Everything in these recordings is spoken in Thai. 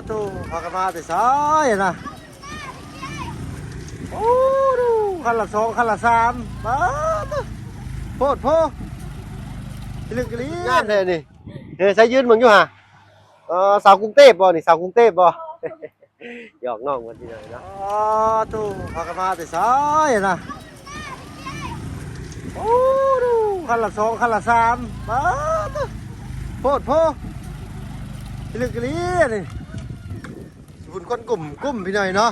ตู้พากันมาแต่ซ้ายนะโอ้ดูคันละสองคันละสามมาโพดโพลึกกะลีงานเลยนี่ใช้ยืนมึงอยู่ฮะสาวกรุงเทพบ่นี่สาวกรุงเทพบ่หยอกน้องกันทีหน่อยนะตู้พากันมาแต่ซ้ายนะโอ้ดูคันละสองคันละสามมาโพดโพลึกกะลีนี่บุญคนกลุ่มพี่หน่อยเนาะ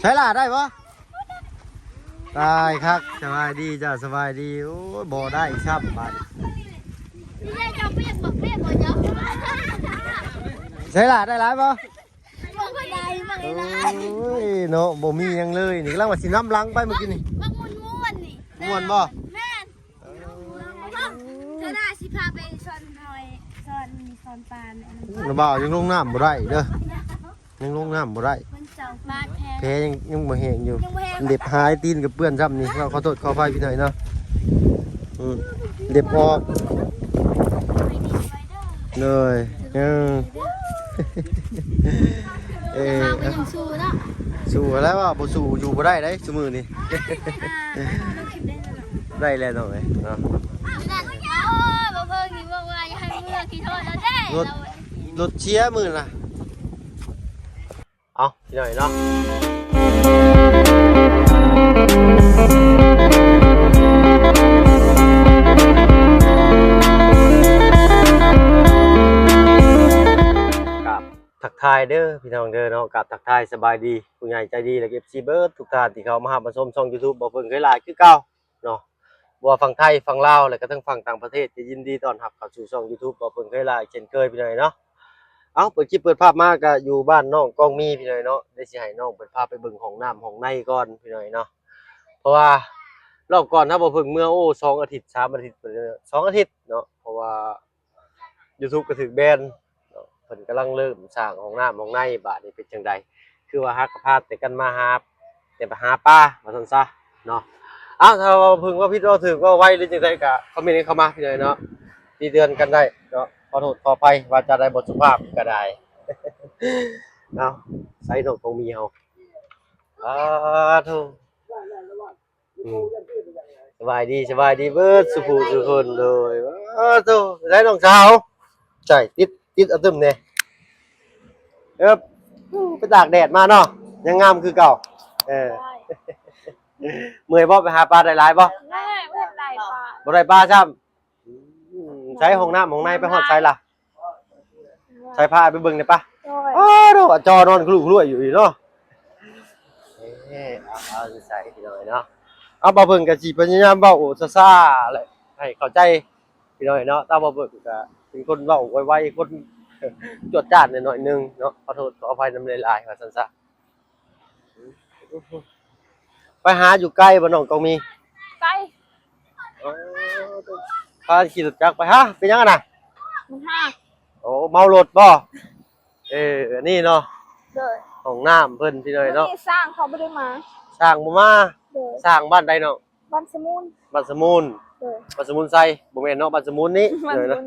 ใช้ล่ะได้ปะได้ครับสบายดีจ้าสบายดีโอ้ยบ่ได้ช่ำบาดใช้ล่ะได้หลายปะโอ้ยเนาะบ่มียังเลยนี่กำลังว่าสิน้ำลังไปเมื่อกี้นี่ม่วนบ่จะน่าสิพาไปซอนหอยซอนปลาเนี่ย น้ำบ่าวยังลงน้ำบ่ได้เด้อยังลงน้ำบ่ได้มันเจ้าปลาแพ แพ้ยังบ่แห้งอยู่เด็บหายตีนกับเปื้อนซ้ำนี่ขอโทษขออภัยพี่หน่อยเนาะเด็บออกเลยสู้แล้วว่าบ่สู้อยู่บ่ได้ได้ซุมื้อนี้ได้แล้วเนาะเนาะรถเชียร์มื้อน่ะเอาพี่หน่อยเนาะทักทายเด้อพี่น้องเด้อเนาะกับทักทายสบายดีผู้ใหญ่ใจดีและFCเบิร์ดทุกท่านที่เขามาหามาชมช่อง YouTube บ่เพิ่งเคยหลายคือเก่าเนาะบ่ว่าฝั่งไทยฝั่งลาวและก็ทั้งฝั่งต่างประเทศจะยินดีต้อนรับเข้าสู่ช่อง YouTube บ่เพิ่งเคยหลายเช่นเคยพี่น้อยเนาะเอาเปิดคลิปเปิดภาพมาก็อยู่บ้านน้องกองมีพี่น้อยเนาะได้สิให้น้องเปิดภาพไปเบิ่งห้องน้ำห้องในก่อนพี่น้อยเนาะเพราะว่ารอบก่อนถ้าบ่เพิ่งเมื่อ2อาทิตย์3อาทิตย์2อาทิตย์เนาะเพราะว่า YouTube ก็ถูกแบนเพิ่นกำลังเริ่มสร้างห้องน้ำห้องในบาดนี้เป็นจังไดคือว่าฮักกะพาแต่กันมาหาแต่ไปหาป้าว่าซั่นซะเนาะอ้าวถ้าว่าเพิ่งว่าผิดว่าถูกว่าไวหรือจังไดก็คอมเมนต์เข้ามาพี่น้อยเนาะที่เตือนกันได้เนาะขอโทษขออภัยว่าจะได้บ่สุภาพก็ได้เนาะใส่นกตรงมีเฮาทุสบายดีเบิดสุขสุคนเลยทุได้น้องสาวใช่ติดอัตึมเนี่ยไปตากแดดมาเนาะยังงามคือเก่าเมื่อยบ่ไปหาปลาได้หลายบ่ได้เพื่อนได้ปลาบ่ได้ปลาซ้ำใช้ห้องน้ำห้องในไปฮอดใช้ล่ะใช้ผ้าไปเบิ่งได้ปะดูจอนอนกลุ่ยอยู่เนาะเอาใส่พี่น้อยเนาะเอาบ่เบิ่งก็สิพยายามเว้าซ่าๆแหละให้เข้าใจพี่น้อยเนาะถ้าบ่เบิ่งก็เป็นคนเว้าไวๆคนจวดจ้านหน่อยนึงเนาะขอโทษขออภัยนำหลายๆว่าซั่นซะไปหาอยู่ใกล้บ่น้องต้องมีไก่พาขี่รถจักรไปฮะเป็นยังไงน่ะมันห้าโอ้เมารถบ่นี่เนาะเด้อห้องน้ำเพิ่นพี่น้อยเนาะสร้างเขาบ่ได้มาสร้างบ่มาสร้างบ้านใดเนาะบ้านสมุนบ้านสมุนบ้านสมุนไซบ่แม่นเนาะบ้านสมุนนี้เลยเนาะ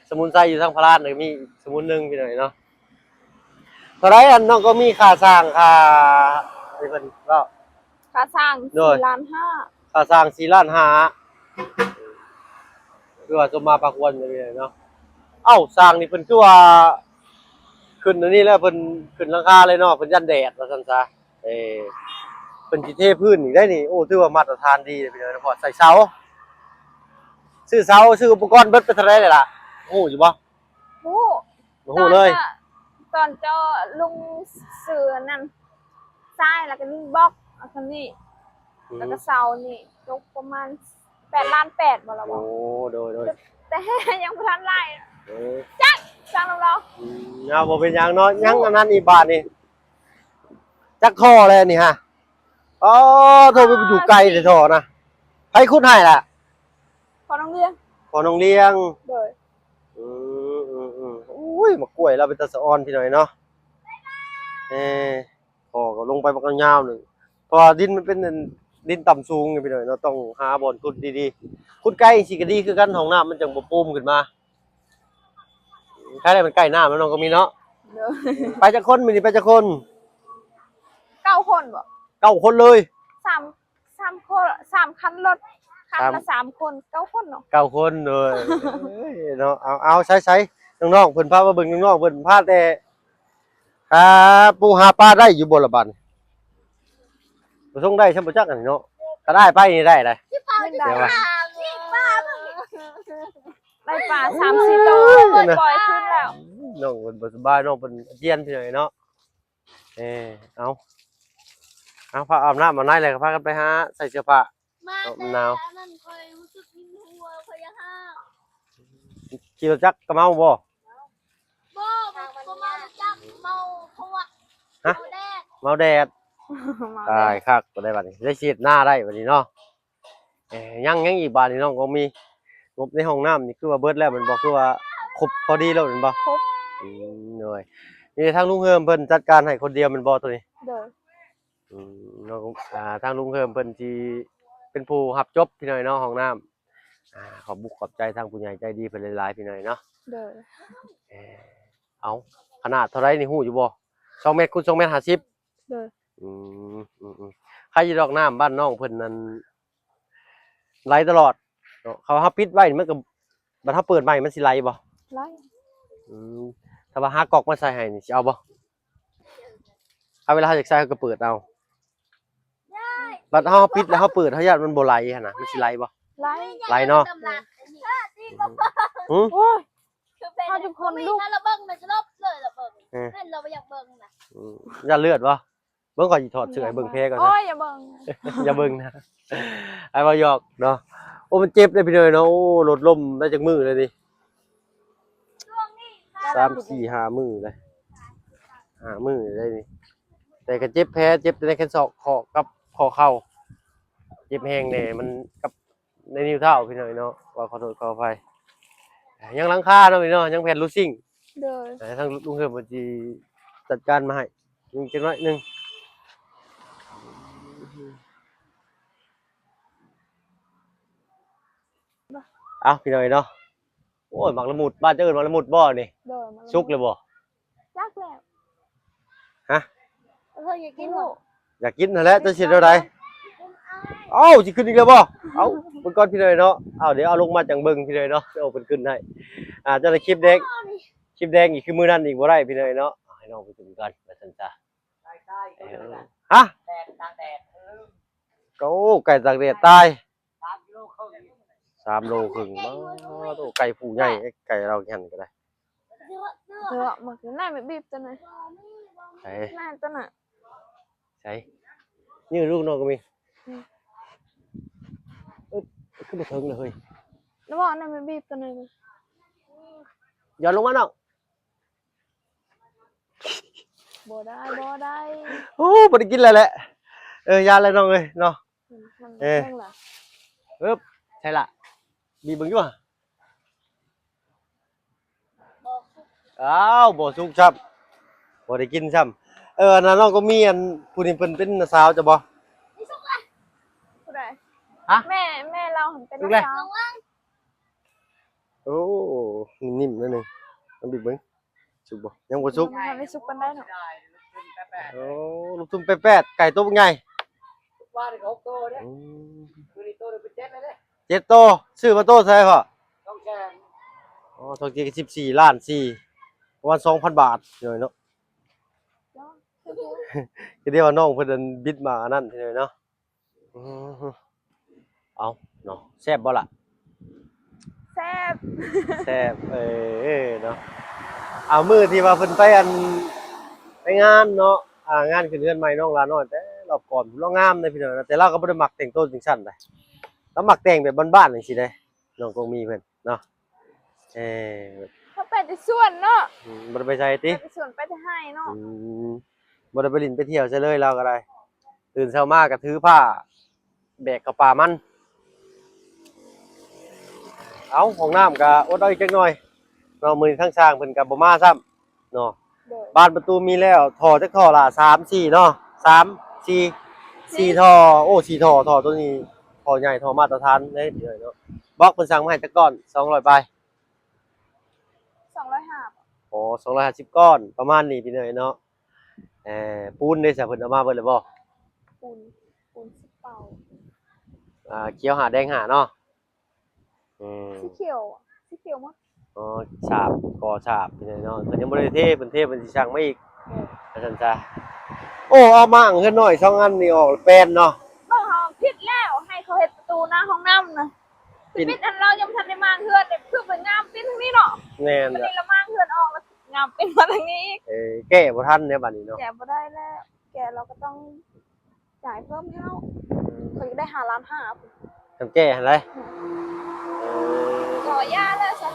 สมุนไซอยู่ทางพระราชนี่มีสมุนนึงพี่น้อยเนาะเท่าไรอันน้องก็มีค่าสร้างค่าไอ้เพิ่นก็ค่าสร้าง4.5 ล้านค่าสร้าง4.5 ล้านคือว่าจะมาประกวดอยู่นี่เนาะเอ้าสร้างนี่เพิ่นคือว่าขึ้นอันนี้แล้วเพิ่นขึ้นหลังคาเลยเนาะเพิ่นยันแดดว่าซั่นซะเพิ่นสิเทพื้นนี่ได้นี่โอ้ถือว่ามาตรฐานดีเลยพี่น้องพอใส่เสาซื้อเสาซื้ออุปกรณ์เบิดไปเท่าไหร่เลยล่ะโอ้อยู่บ่ฮู้ฮู้เลยตอนเจ้าลุงซื้อนั่นทรายแล้วก็นี่บล็อกเอาซั่นนี่แล้วก็เสานี่ตกประมาณ8.8 ล้านบ่ล่ะบ่โอ้โดยแต่ยังบ่ทันไล่จักจังเราเอาบ่เป็นหยังเนาะยังอันนั้นอีกบาทนี่จักคอเลยนี่ฮะโทรไปอยู่ไกลแต่โทรนะไผขุดให้ล่ะพอน้องเลี้ยงเด้ออุ้ยมะกล้วยเราเป็นตะสะออนพี่หน่อยเนาะพอก็ลงไปบักยาวนึงพอดินมันเป็น ดินต่ำสูงนี่พี่น้องเนาะต้องหาบ่อนขุดดีๆขุดใกล้สิก็ดีคือกันห้องน้ำมันจังบ่ปูมขึ้นมาใครได้มันใกล้น้ำแล้วน้องก็มีเนาะ เด้อ ไปจักคนมื้อนี้ไปจักคน 9 คนบ่ 9คนเลย 3คน3คันรถคันละ3คน9คนเนาะ 9คนเลยเอ้ยเนาะเอาใช้ๆน้องๆเพิ่นพามาเบิ่งน้องๆเพิ่นพาแต่ปูหาปลาได้อยู่บ่ละบัดบ่ส่งได้ซั่นบ่จักอันนี้เนาะก็ได้ไปนี่ได้เลย ไม่ได้ เดี๋ยวว่า ได้ปลา3-4ตัวปล่อยขึ้นแล้ว น้องเพิ่นบ่สบายน้องเพิ่นเจียนพี่น้อยเนาะเอาพาอาบน้ำมาไหนเลยก็พากันไปหาใส่เสื้อผ้า มา เอา แต่ หนาว นั่นคอยรู้สึกหิวหัวคอยยังห้า ขี่รถจักรก็เมาบ่ บ่ก็มาจักเมาเพราะว่า ฮะ เมาแดด เมาแดดตายคักบ่ได้บัดนี้ได้ฉีดหน้าได้บัดนี้เนาะยังอีกบาดนี้น้องก็มีงบในห้องน้ำนี่คือว่าเบิดแล้วมันบ่คือว่าครบพอดีแล้วแม่นบ่ ครบ หน่อยนี่ทางลุงเฮิมเพิ่นจัดการให้คนเดียวแมันบ่ตัวนี้ เด้อ น้องทางลุงเฮิมเพิ่นสิเป็นผู้รับจบพี่น้อยเนาะห้องน้ำขอบบุกขอบใจทางผู้ใหญ่ใจดีเพิ่นหลายๆพี่น้อยเนาะ เด้อ เอาขนาดเท่าไรนี่ฮู้อยู่บ่2 เมตรคูณ2 เมตร50เด้อ ใครอยู่ดอกน้ำบ้านน้องเพิ่นนั้นไหลตลอดเนาะเขาปิดไว้มันก็บัดเฮาเปิดใหม่มันสิไหลบ่ ไล่ ถ้าว่าหากอกมาใส่ให้นี่สิเอาบ่เอาเวลาเฮาอยากใส่เฮาก็เปิดเอาบัดเฮาปิดแล้วเฮาเปิดเฮาญาติมันบ่ไหลหั่นน่ะมันสิไหลบ่ ไล่ ไหลเนาะ ตำลักอันนี้ โอ้ย คือเป็น เอาทุกคนลูก ถ้าเราเบิ่งมันจะลบเลยเราเบิ่งเล่นเราไม่อยากเบิ่งนะ ญาติเลือดบ่เบิ่งก่อนสิถอดเสื้อให้เบิ่งเพก่อน โอ้ นะ ยอย่าเบิ่ง อย่าเบิ่งนะไอ้บ่หยอกเนาะโอ้มันเจ็บเลยพี่น้อยเนาะโอ้รถล้มได้จักมื้อเลยนี่ 3 4 5 มื้อเลย5 มื้อเลยนี่แต่ก็เจ็บแผลเจ็บในแขนศอกคอกับข้อเข่าเจ็บแฮงแน่มันกับในนิ้วเท้าพี่น้อยเนาะว่าขอโทษขออภัยยังหลังคาเนาะพี่น้องยังแผ่นลูซิ่ง เด้อ แต่ทางลุงเฮิมมันสิจัดการมาให้จักหน่อยนึงเอาพี่น้อยเนาะโอ้ยหมักละมุดบ้านเจ้าอื่นหมักละมุดบ่นี่ เด้อมัน สุกเลยบ่ จักแล้ว ฮะ เธออยากกินหรอ อยากกินนั่นแหละจะสิเท่าใดเอ้าสิขึ้นอีกแล้วบ่เอ้าเบิ่งก่อนพี่น้อยเนาะเดี๋ยวเอาลงมาจังเบิ่งพี่น้อยเนาะเอาเพิ่นขึ้นให้เจ้าได้คลิปแดงอีกคือมื้อนั้นอีกบ่ได้พี่น้อยเนาะให้น้องไปกินก่อนว่าซั่นจ้ะฮะ แดดตากแดด โอ้ไก่ตากแดดตาย 3 กิโลเข้าอีก 3 โลครึ่งบ่โตไก่ผู้ใหญ่ไก่เราหั่นก็ได้ เด้อมากินหน้าไม่บีบตัวหน่อย ไอ้ หน้าตัวน่ะ ใช่นี่ลูกน้องก็มีขึ้นมาถึงเลยเฮ้ย แล้วบอกหน้าไม่บีบตัวหน่อย ย้อนลงมาเนาะ บ่ได้ โอ้บ่ได้กินแล้วแหละยาแล้วน้องเอ้ยเนาะ มัน เอ๊ะ เรื่องล่ะ ใช่ละมีเบิ่งอยู่อ่ะอ้าวบ่สุกซ้ำบ่ได้กินซ้ำอันนั้นน้องก็มีอันผู้นี้เพิ่นเป็นสาวจะบ่ ผู้ใด ฮะ แม่เราเห็นเป็น ลูกแรก สาว โอ้นิ่มๆนั่นนึงน้ำบิ๊กเบิ่งสุกบ่ยังบ่สุก มันทำให้สุกกันได้เนาะ ได้เป็นแปะ โอ้ลูกทุ่มแป๊ดๆไก่ตัวใหญ่ ๆว่าได้6โตเด้คือนี่โตได้เป็น7เลยเด้ 7โตซื้อมาโตใส่พ่อ ต้องแชร์ อ๋อทองจี14ล้าน4ประมาณ 2,000 บาทเลยเนาะก็เรียกว่าน้องเพิ่นอันบิดมาอันนั้นเลยเนาะเอาเนาะแซ่บบ่ล่ะ แซ่บ แซ่บเนาะเอามื้อที่ว่าเพิ่นไปไปงานเนาะงานขึ้นเรือนใหม่น้องลาน้อยแต่รอบก่อนเรางามเลยพี่น้องแต่เราก็บ่ได้มักแต่งตัวจังซั่นได้เรามักแต่งแบบบ้านๆจังซี่เด้น้องคงมีเพิ่นเนาะเขาไปที่สวนเนาะ บ่ได้ไปใส่ติ ไปที่สวนไปที่ให้เนาะ บ่ได้ไปลินไปเที่ยวซะเลยเราก็ได้ตื่นเช้ามาก็ถือผ้าแบกกระป๋ามันเอาห้องน้ำก็อดเอาอีกจักหน่อยเนาะมื้อนี้ทางสร้างเพิ่นก็บ่มาซ้ำเนาะ เด้อ บ้านประตูมีแล้วท่อจักท่อละ3 4เนาะ3 4 4ท่อโอ้4ท่อท่อตัวนี้ท่อใหญ่ท่อมาตรฐานเลยพี่น้อยเนาะบล็อกเพิ่นสั่งมาให้แต่ก้อน200ปลาย 250 อ๋อ250ก้อนประมาณนี้พี่น้อยเนาะปูนได้ซะเพิ่นเอามาเบิดแล้วบ่ ปูนปูนสิเป่า เขียวหาแดงหาเนาะอืม สีเขียวอะสีเขียวหมด อ๋อฉาบก่อฉาบพี่น้อยเนาะเพิ่นยังบ่ได้เทเพิ่นเทเพิ่นสิสั่งมาอีกว่าซั่นซะโอ้เอามาเฮือนน้อย2อันนี่ออกแป้นเนาะ เบิ่งเฮาผิดแล้วให้เขาเฮ็ดประตูหน้าห้องน้ำนะสิปิดอันเรายังบ่ทันได้มาเฮือนเลยคือเป็นงามปิ้นทางนี้เนาะ แม่น วัน จ้ะ นี้เรามาเฮือนออกแล้วงามปิ้นมาทางนี้อีก แก้บ่ทันเนี่ยบัดนี้เนาะ แกบ่ได้แล้ว แกเราก็ต้องจ่ายเพิ่มให้เฮาเขาจะได้5 ล้าน5พุ่น ทำแก้หั่นเลย ขอย่าแล้วซั่น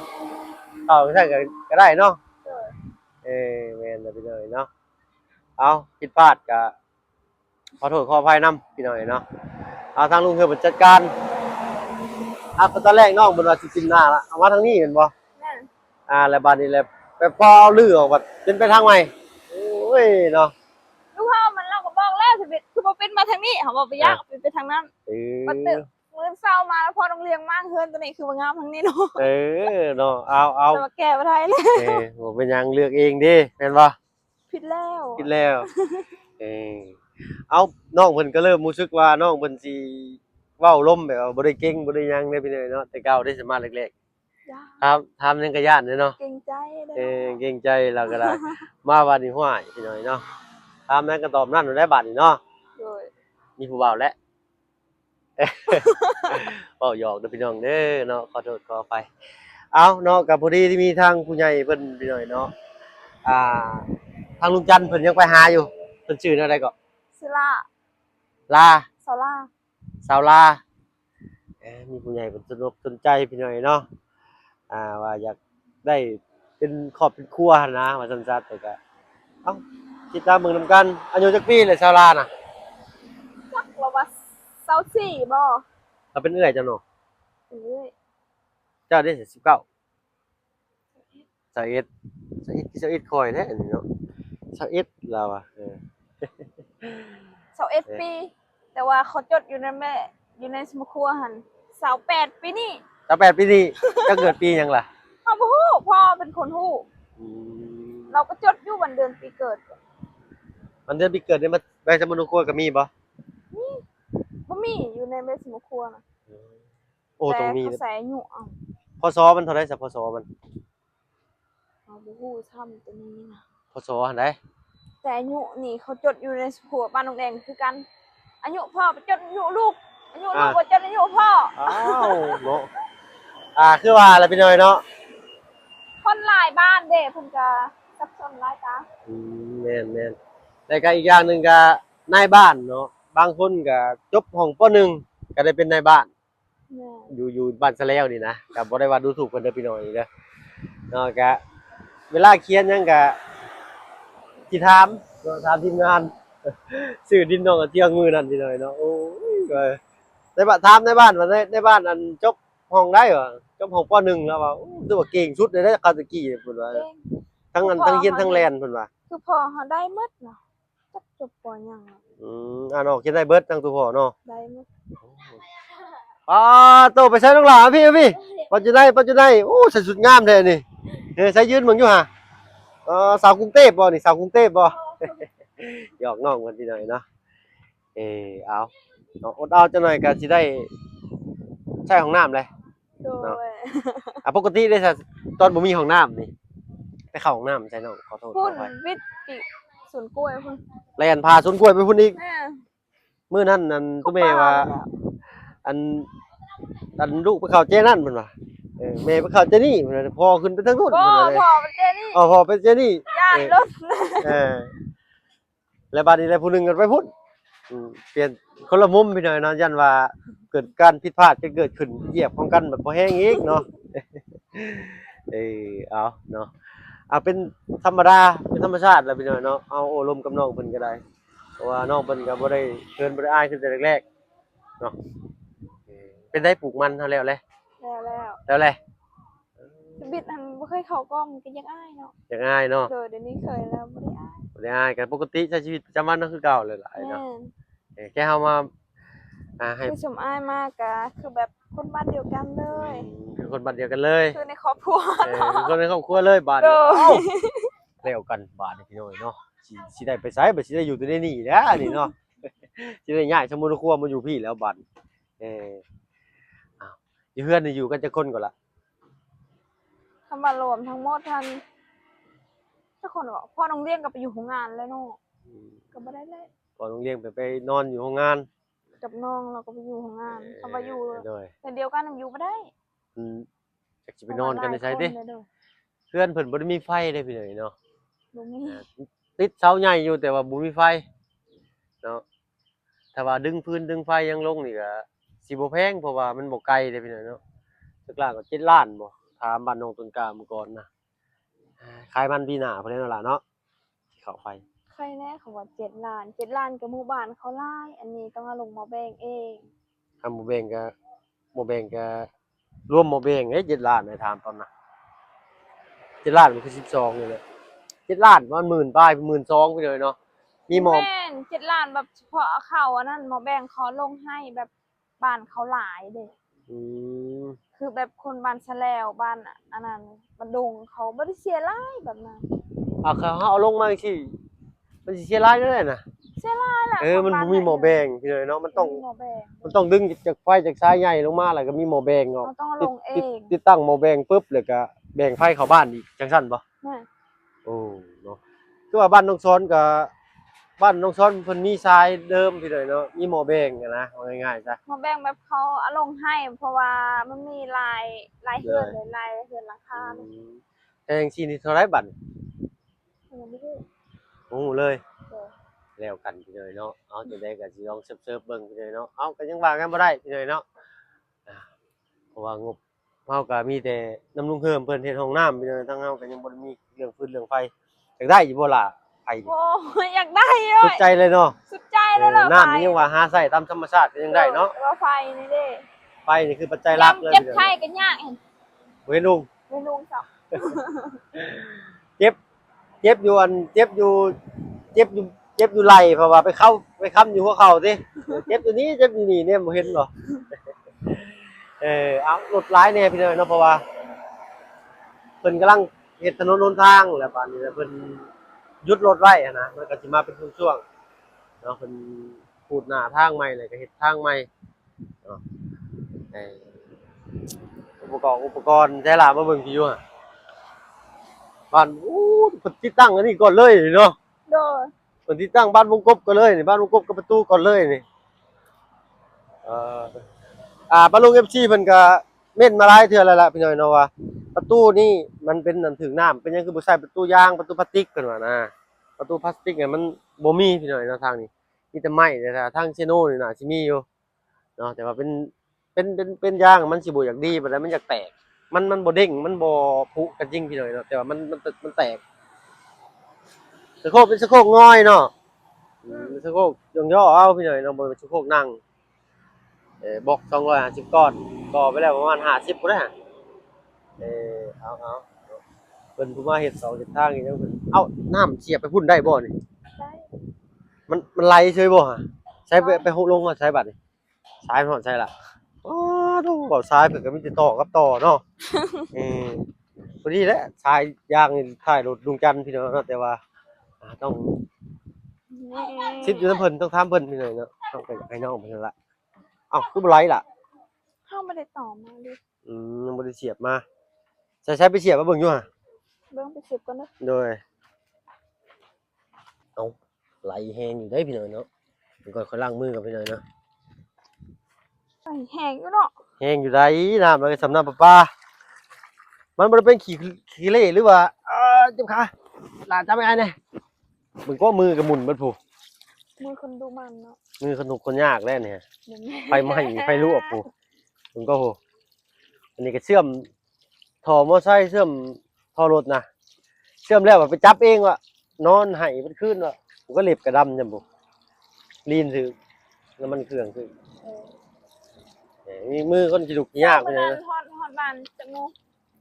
เอาซั่นก็ได้เนาะ เออ แม่นแล้วพี่น้อยเนาะเอาผิดพลาดก็ขอโทษขออภัยนำพี่น้อยเนาะเอาทางลุงเพิ่นจัดการตอนแรกน้องเพิ่นว่าสิกินหน้าละเอามาทางนี้เห็นบ่ นั่น แล้วบัดนี้แหละไปพอเอาลือออกบัดเป็นไปทางใหม่โอ้ยเนาะ ลูกเฮามันเราก็บอกแล้วสิปิดคือบ่เป็นมาทางนี้เขาบอกไปยากเป็นไปทางนั้น เอ มันตึกมื้อเช้ามาแล้วพอต้องเลี้ยงมากเฮือนตัวนี้คือบ่งามทางนี้เนาะ เนาะเอา แต่ว่าแก้บ่ได้แล้ว บ่เป็นหยังเลือกเองเด้แม่นบ่ ผิดแล้ว คิดแล้วเอาน้องเพิ่นก็เริ่มรู้สึกว่าน้องเพิ่นสิเว้าล่มแบบว่าบ่ได้เก่งบ่ได้หยังเด้พี่น้อยเนาะแต่เก่าได้สมาแรก ย่า ๆครับทำยังก็ย้านเด้เนาะ เก่งใจเด้ เก่งใจเราก็ได้ มาบัดนี้ห้วยพี่น้อยเนาะถามนั้นก็ตอบนั่นได้บัดนี้เนาะ โดย มีผู้บ่าวแล้ว เว้าหยอกเด้อพี่น้องเด้อเนาะขอโทษขออภัยเอาเนาะก็พอดีที่มีทางผู้ใหญ่เพิ่นพี่น้อยเนาะอ่าทางลุงจันทร์เพิ่นยังไปหาอยู่เพิ่นชื่ออะไรก็ ศิลา ลา ศาลา สาวลามีผู้ใหญ่เพิ่นสนใจพี่น้อยเนาะว่าอยากได้เป็นครอบเป็นครัวหั่นนะว่าซั่นๆแต่ก็เอ้าติดตามเบิ่งนำกันอายุจักปีเลยสาวลาน่ะ จักเราว่า24บ่ เราเป็นเอื้อยจังเนาะ เอ้ย เจ้าได้19 21คอยแท้อันนี้เนาะ21เราอ่ะ21ปีแต่ว่าเขาจดอยู่ในแม่อยู่ในสมุดครัวหั่น28ปีนี่ 28ปีนี้เจะเกิดปีหยังล่ะ เฮาบ่ฮู้พ่อเป็นคนฮู้ อืม เราก็จดอยู่วันเดือนปีเกิด วันเดือนปีเกิดนี่มาใบสมุนครัวก็มีบ่ บ่มีอยู่ในเบสมุครัวนะ โอ้ต้องมี แต่เขาใส่อายุเอา พศมันเท่าไหร่สักพศมัน เอาบ่ฮู้ซ้ำตัวนี้นะ พศอันใด แต่อายุนี่เขาจดอยู่ในสมุดครัวบ้านน้องแดงคือกันอายุพ่อไปจดอายุลูกอายุลูกบ่จดอายุพ่อ อ้าวเนาะคือว่าอะไรพี่น้อยเนาะ คนหลายบ้านเด้เพิ่นก็สับสนหลายตา แม่นแต่ก็อีกอย่างหนึงก็นายบ้านเนาะบางคนก็จบห้องป .1 ก็ได้เป็นนายบ้าน แม่ อยู่บ้านซะแล้วนี่นะก็บ่ได้ว่าดูถูกเพิ่นเด้อพี่น้อยเด้อเนาะก็เวลาเขียนหยังก็สิถามเนาะถามทีมงาน ซื้อดินน้องก็เที่ยงมื้อนั้นพี่น้อยเนาะโอ้ยก็ในบ้านถามในบ้านว่าในบ้านอันจบห้องได้เหรอจบห้องป .1 แล้วว่าโอ้ถือว่าเก่งสุดเลยเด้อคาตะกี้เพิ่นว่า เก่ง ทั้งนั้นทั้งเรียนทั้งแล่นเพิ่นว่า คือพ่อเฮาได้หมดเนาะจักจบปอหยังอะ อ่านออกเขียนได้เบิดทั้งตัวพ่อเนาะ ได้หมด โตไปใช้น้องหลาพี่ปัจจุได้โอ้ใส่สุดงามแท้นี่ใส่ยืนเบิ่งอยู่ห่าสาวกรุงเทพบ่นี่สาวกรุงเทพบ่ หยอกน้องกันทีหน่อยเนาะเอาเนาะอดเอาจังหน่อยก็สิได้ใช้ห้องน้ำเลย โดย ปกติได้ซะตอนบ่มีห้องน้ำนี่ไปเข้าห้องน้ำใช่น้องขอโทษข พุ่ อน อภัย วิทย์อีกสวนกล้วยพุ่น แล่นพาสวนกล้วยไปพุ่นอีก แม่ มื้อนั้นนั่นตัวแม่ว่า อันลูกไปเข้าเจนั่นเพิ่นว่าแม่ไปเข้าเจนี่เพิ่นว่าพ่อขึ้นไปทางนู้น พ่อ เพิ่นว่าเลย พ่อมันเจนี่ พ่อไปเจนี่ ย่านรถ แล้วบัดนี้แล้วผู้หนึงก็ไปพุ่นเปลี่ยนคนละมุมพี่น้อยเนาะยันว่าเกิดการผิดพลาดเกิดขึ้นเหยียบของกันแบบบ่แห้งอีกเนาะ เอาเนาะเป็นธรรมดาเป็นธรรมชาติแหละพี่น้อยเนาะเอาโอลมกับน้องเพิ่นก็ได้เพราะว่าน้องเพิ่นก็บ่ได้เชิญบ่ได้อายขึ้นแต่แรกๆเนาะเป็นได้ปลูกมันเท่าแล้วแหละ แล้ว แหละ บิดอันบ่เคยเข้ากล้องก็ยังอายเนาะ อย่างง่ายเนาะ เดี๋ยวนี้เคยแล้วบ่ได้อาย บ่ได้อายกันปกติใช้ชีวิตประจำวันก็คือเก่าเลยหลาย แม่ เนาะ น แค่เฮามาให้ คือชมอ้ายมากก็คือแบบคนบ้านเดียวกันเลย คือคนบ้านเดียวกันเลย คือในครอบครัว คือคนในครอบครัวเลยบาด โด นี้ ย แล้วกันบาดนี้พี่น้อยเนาะสิได้ไปไสบ่สิได้อยู่แต่ในนี่แหละนี่เนาะ สิได้ย้ายสมุทรครัวมาอยู่พี่แล้วบาดอ้าวอยู่เฮือนนี่อยู่กันจักคนก่อนล่ะ คำว่ารวมทั้งหมดท่านทุกคนบอกพ่อน้องเลี้ยงก็ไปอยู่โรงงานแล้วเนาะก็บ่ได้เลย พอโรงเรียนไปนอนอยู่โรงงาน กับน้องเราก็ไปอยู่โรงงานคำว่าอยู่ โดย แต่เดียวกันอยู่บ่ได้ จักสิไปนอนกันในไสติ เพราะว่าหลายคนเลยเด้อ เพื่อนเพิ่นบ่ได้มีไฟเด้พี่น้อยเนาะ บ่มี ติดเสาใหญ่อยู่แต่ว่าบ่มีไฟเนาะถ้าว่าดึงพื้นดึงไฟยังลงนี่ก็สิบ่แพงเพราะว่ามันบ่ไกลเด้พี่น้อยเนาะสักล้านก็7ล้านบ่ถามบ้านน้องต้นกล้าเมื่อก่อนนะขายมันปีหน้าพุ่นแหละล่ะเนาะสิเข้าไฟ ใครแน่เขาว่า7 ล้านกับหมู่บ้านเขาหลายอันนี้ต้องเอาลงมาแบ่งเอง ถ้าบ่แบ่งก็รวมบ่แบ่งเอ้ย7ล้านให้ถามตอนน่ะ7ล้านมันคือ12นี่แหละ7ล้านประมาณ10,000ปลาย12,000ไปเลยเนาะมีหมอ แม่น7 ล้านแบบเฉพาะเขาอันนั้นหมอแบ่งเขาลงให้แบบบ้านเขาหลายเด้ อืม คือแบบคนบ้านชะแลวบ้านอะอันนั้นบ้านดงเขาบ่ได้เสียหลายแบบนั้น เขาเอาลงมาสิมันสิเสียรายได้น่ะ เสียหลายแหละ มันบ่มีหมอแบ่งพี่น้อยเนาะมันต้อง หมอแบ่ง ดึงจากไฟจากสายใหญ่ลงมาแล้วก็มีหม้อแบงออก เราต้องเอาลงเอง ติดตั้งหม้อแบงปุ๊บแล้วก็แบ่งไฟเข้าบ้านอีกจังซั่นบ่ แม่ โอ้เนาะคือว่าบ้านน้องซ้อนกับบ้านน้องซ้อนเพิ่นมีทรายเดิมพี่เลยเนาะมีหม้อแบงอะนะเอาง่ายๆซะ หมอแบ่งแบบเขาเอาลงให้ เพราะว่ามันมีลายเฮือนเลยลายเฮือนหลังคาเลย แต่จังซี่นี่เท่าไรบัด ยังไม่รู้ โอ้เลย เด้อ แล้วกันพี่เลยเนาะเอาจังได๋ก็สิลองเซิร์ฟๆเบิ่งพี่เลยเนาะเอาก็ยังว่ากันบ่ได้พี่เลยเนาะเพราะว่างบเฮาก็มีแต่น้ำลุงเฮิมเพิ่นเฮ็ดห้องน้ำพี่เลยทั้งเฮาก็ยังบ่ได้มีเรื่องฟืนเรื่องไฟอยากได้อยู่บ่ล่ะไผ โอ้ยอยากได้เล สุด ย ใจเลยเนาะ สุดใจเลยเหรอ น้ำนี่ยังว่าหาใส่ตามธรรมชาติก็ยังได้เนาะ ว่าไฟนี่เด้ ไฟนี่คือปัจจัยหลักเลย เจ็บไข้กันยากเห็น เว้ยลุง ไม่ลุงสับ เจ็บอยู่อันเจ็บอยู่ไหล่เพราะว่าไปค้ำอยู่หัวเข่าสิเจ็บอยู่นี้เจ็บอยู่นี่เนี่ยบ่เห็นบ่เอารถหลายแน่พี่น้อยเนาะเพราะว่าเพิ่นกำลังเฮ็ดถนนหนทางแล้วป่านนี้เพิ่นหยุดรถไว้อะนะมันก็สิมาเป็นช่วงๆเนาะเพิ่นพูดหน้าทางใหม่แล้วก็เฮ็ดทางใหม่เนาะอุปกรณ์ใช้ล่ะมาเบิ่งพี่อยู่อะบ้านเพิ่นติดตั้งอันนี้ก่อนเลยเนาะ โดย เพิ่นติดตั้งบ้านวงกบก่อนเลยนี่บ้านวงกบกับประตูก่อนเลยนี่เอ่อบ้านลุง FC เพิ่นก็เม่นมาหลายเทื่อแล้วล่ะพี่น้อยเนาะว่าประตูนี่มันเป็นอันถึงน้ำเป็นหยังคือบ่ใช้ประตูยางประตูพลาสติกเพิ่นว่านะประตูพลาสติกเนี่ยมันบ่มีพี่น้อยเนาะทางนี้มีแต่ไม้แต่ทางเชโนนี่น่ะสิมีอยู่เนาะแต่ว่าเป็นยางมันสิบ่อยากดีปานใดมันอยากแตกมันบ่เด้งมันบ่พุกันจริงพี่น้อยเนาะแต่ว่ามันแตกสะโคกเป็นสะโคกงอยเนาะสะโคกย่อๆเอาพี่น้อยเนาะบ่เป็นสะโคกนั่งบอก250ก้อนก่อไปแล้วประมาณ50พุ่นนะเอาเพิ่นผู้มาเฮ็ดเสาเฮ็ดทางอีหยังเพิ่นเอ้าน้ำเสียบไปพุ่นได้บ่นี่ ได้ มันไหลเฉยบ่ฮะใช้ไปหุลงมาใช้บัดนี่สายมันฮอดใช้ล่ะอ๋อโธ่เว้าสายเพิ่นก็มีแต่ต่อกับต่อเนาะพอดีแหละสายยางนี่ท้ายรถลุงจันทร์พี่น้องเนาะแต่ว่าต้องซิดอยู่นำเพิ่นต้องถามเพิ่นพี่น้องเนาะต้องไปให้น้องเพิ่นนั่นล่ะเอ้าคือบ่ไหลล่ะ เข้าไม่ได้ต่อมาเลย ยังบ่ได้เสียบมาใช้ไปเสียบมาเบิ่งอยู่ห่ะ เบิ่งไปสิบก่อนนะ โดยเอาไหลแฮงอยู่ได้พี่น้อยเนาะเดี๋ยวก่อนขอล้างมือก่อนพี่น้อยเนาะ ไอ้แห้งอยู่เนาะ แฮงอยู่ได้น้ำมันก็สำน้ำประปามันบ่ได้เป็นขี้เละหรือว่าเจ็บขาหลานจำไม่ได้แน่มึงก็มือก็หมุนเบิดผู้ มือคนดูมันเนาะ มือสนุกคนยากแล้วเนี่ย เดี๋ยวแม่ ไฟไหม้ไฟลวกผู้มึงก็โหอันนี้ก็เชื่อมท่อมอไซค์เชื่อมท่อรถนะเชื่อมแล้วว่าไปจับเองว่ะนอนไห้มันขึ้นว่ะผมก็เล็บกระดำจังบุลีนถือน้ำมันเครื่องถือมีมือคนจิดุกยาก เล เลย ย นะ นะ ฮอดบานจะงู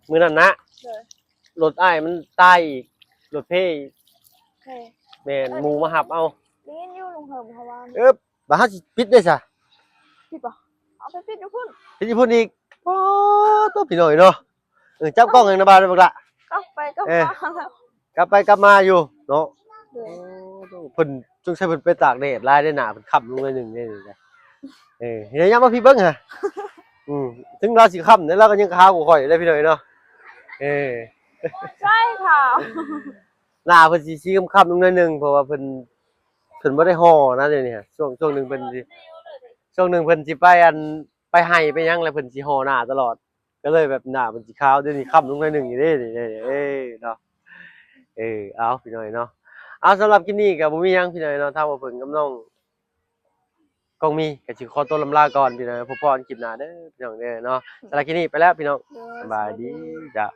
มือนั่นนะ เลย รถอ้ายมันตายอีกรถเพ่ เฮ้ย แม่นหมูมาหับเอา ได้ยินอยู่ลุงเหิมเขาว่า เอ๊บบ บ่เฮาสิปิดได้ซะ ปิดบ่เอาไปปิดอยู่พุ่น ปิดอยู่พุ่นอีกโอ้ตัวพี่น้อยเนาะจับกล้องให้นะบ่าวได้บักละ ก็ไปก็ เอ๊ะ มาแล้ว กลับไปกลับมาอยู่เนาะ เด้อ เพิ่นจงใช้เพิ่นไปตากแดดลายได้หนาเพิ่นค้ำลงไปหนึ่งนี่นี่เฮียยังมาพี่เบิ่งฮะถึงเราสิค้ำเนี่ยเราก็ยังขาวกว่าข่อยได้พี่น้อยเนาะใช่ค่ะ หน้าเพิ่นสิค้ำลงหน่อยหนึงเพราะว่าเพิ่นบ่ได้ห่อนะเดี๋ยวนี้ช่วงหนึงเพิ่นสิช่วงหนึงเพิ่นสิไปไปไห้ไปหยังแล้วเพิ่นสิห่อหน้าตลอดก็เลยแบบหน้าเพิ่นสิขาวเดี๋ยวนี้ค้ำลงหน่อยหนึงอยู่เด้นี่เนาะเอาพี่น้อยเนาะเอาสำหรับคลิปนี้ก็บ่มีหยังพี่น้อยเนาะถ้าว่าเพิ่นกับน้องกองมีก็สิขอตัวลำลาก่อนพี่น้อยพบกันคลิปหน้าเด้อพี่น้องเด้อเนาะสำหรับคลิปนี้ไปแล้วพี่น้อง เด้อ สบายดีจ้ะ